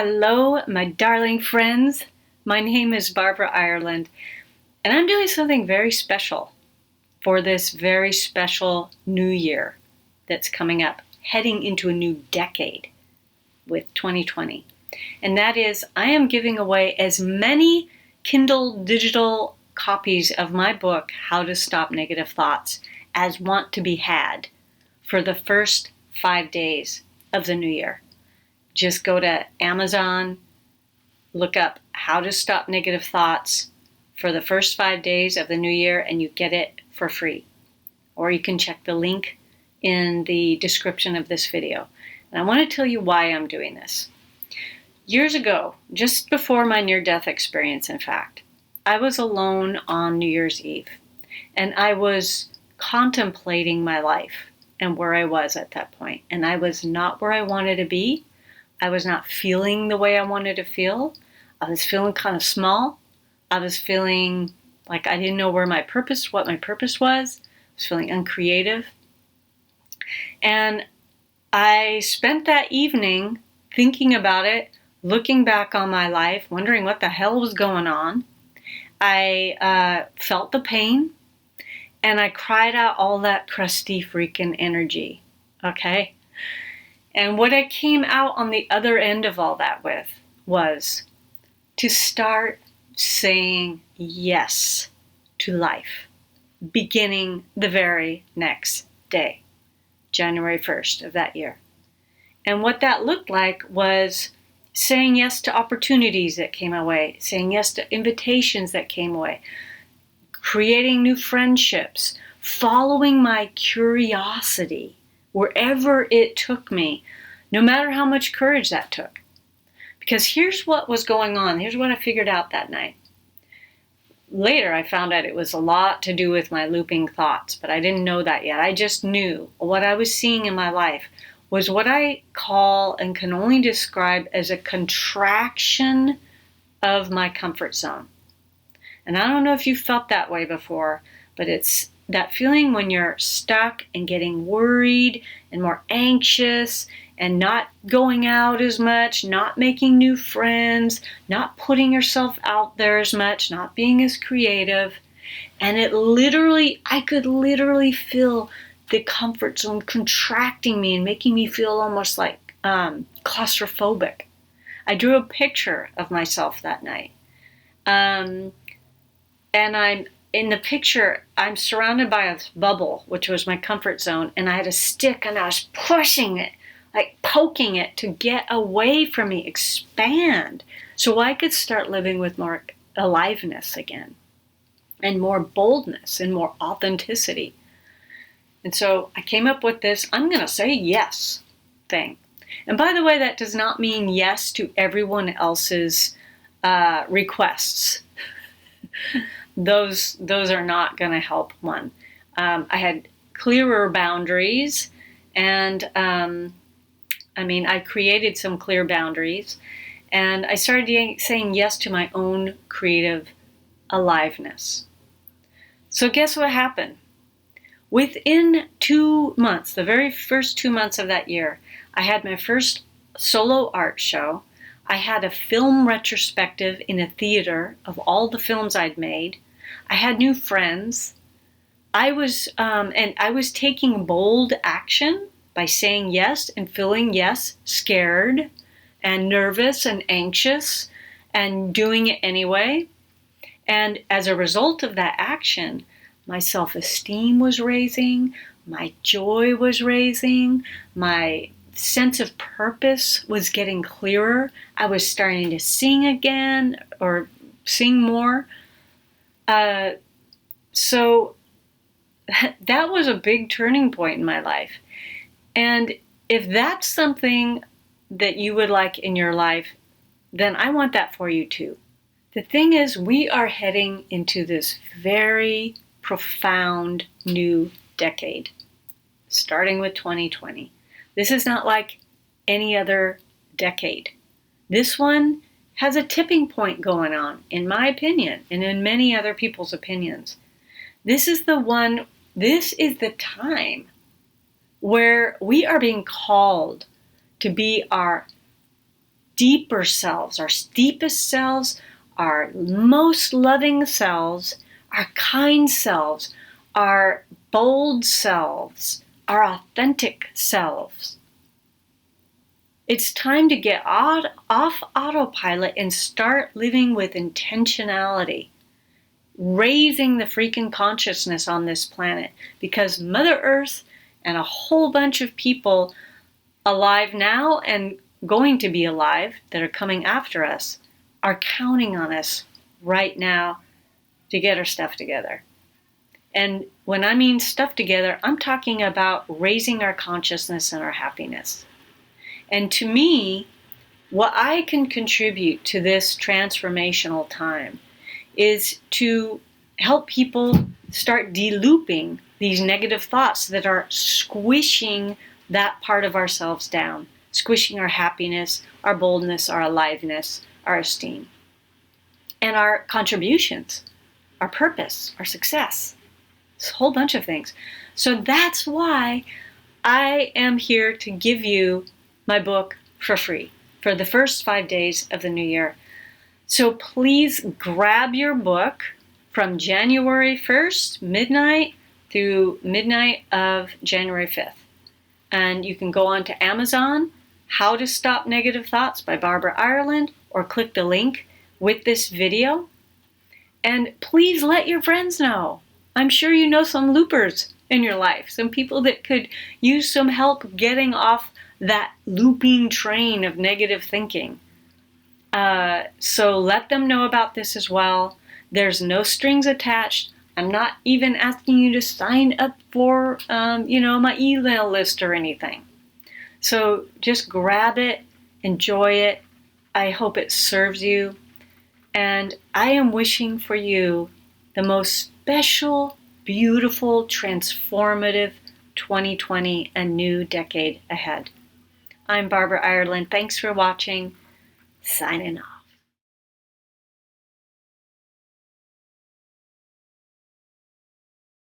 Hello, my darling friends. My name is Barbara Ireland, and I'm doing something very special for this very special new year that's coming up, heading into a new decade with 2020. And that is, I am giving away as many Kindle digital copies of my book, How to Stop Negative Thoughts, as want to be had for the first 5 days of the new year. Just go to Amazon, look up How to Stop Negative Thoughts for the first 5 days of the new year, and you get it for free. Or you can check the link in the description of this video. And I want to tell you why I'm doing this. Years ago, just before my near-death experience, in fact, I was alone on New Year's Eve, and I was contemplating my life and where I was at that point. And I was not where I wanted to be. I was not feeling the way I wanted to feel. I was feeling kind of small. I was feeling like I didn't know what my purpose was. I was feeling uncreative. And I spent that evening thinking about it, looking back on my life, wondering what the hell was going on. I felt the pain, and I cried out all that crusty freaking energy, okay? And what I came out on the other end of all that with was to start saying yes to life, beginning the very next day, January 1st of that year. And what that looked like was saying yes to opportunities that came my way, saying yes to invitations that came away, creating new friendships, following my curiosity wherever it took me, no matter how much courage that took. Because here's what was going on. Here's what I figured out that night. Later, I found out it was a lot to do with my looping thoughts, but I didn't know that yet. I just knew what I was seeing in my life was what I call and can only describe as a contraction of my comfort zone. And I don't know if you felt that way before, but it's that feeling when you're stuck and getting worried and more anxious and not going out as much, not making new friends, not putting yourself out there as much, not being as creative. And I could literally feel the comfort zone contracting me and making me feel almost like claustrophobic. I drew a picture of myself that night. And in the picture, I'm surrounded by a bubble, which was my comfort zone, and I had a stick and I was pushing it, like poking it to get away from me, expand, so I could start living with more aliveness again, and more boldness and more authenticity. And so I came up with this, I'm going to say yes thing. And by the way, that does not mean yes to everyone else's requests. Those are not going to help one. I had clearer boundaries, and I created some clear boundaries, and I started saying yes to my own creative aliveness. So guess what happened? Within 2 months, the very first 2 months of that year, I had my first solo art show. I had a film retrospective in a theater of all the films I'd made. I had new friends. I was taking bold action by saying yes and feeling yes, scared and nervous and anxious and doing it anyway. And as a result of that action, my self-esteem was raising, my joy was raising, my sense of purpose was getting clearer. I was starting to sing again, or sing more. So that was a big turning point in my life. And if that's something that you would like in your life, then I want that for you too. The thing is, we are heading into this very profound new decade, starting with 2020. This is not like any other decade. This one has a tipping point going on, in my opinion, and in many other people's opinions. This is the time where we are being called to be our deeper selves, our deepest selves, our most loving selves, our kind selves, our bold selves, our authentic selves. It's time to get off autopilot and start living with intentionality, raising the freaking consciousness on this planet, because Mother Earth and a whole bunch of people alive now and going to be alive that are coming after us are counting on us right now to get our stuff together. And when I mean stuff together, I'm talking about raising our consciousness and our happiness. And to me, what I can contribute to this transformational time is to help people start de-looping these negative thoughts that are squishing that part of ourselves down, squishing our happiness, our boldness, our aliveness, our esteem, and our contributions, our purpose, our success. It's a whole bunch of things. So that's why I am here to give you my book for free for the first 5 days of the new year. So please grab your book from January 1st, midnight, through midnight of January 5th. And you can go on to Amazon, How to Stop Negative Thoughts by Barbara Ireland, or click the link with this video. And please let your friends know. I'm sure you know some loopers in your life, some people that could use some help getting off that looping train of negative thinking. So let them know about this as well. There's no strings attached. I'm not even asking you to sign up for, my email list or anything. So just grab it, enjoy it. I hope it serves you. And I am wishing for you the most special, beautiful, transformative 2020 and new decade ahead. I'm Barbara Ireland. Thanks for watching. Signing off.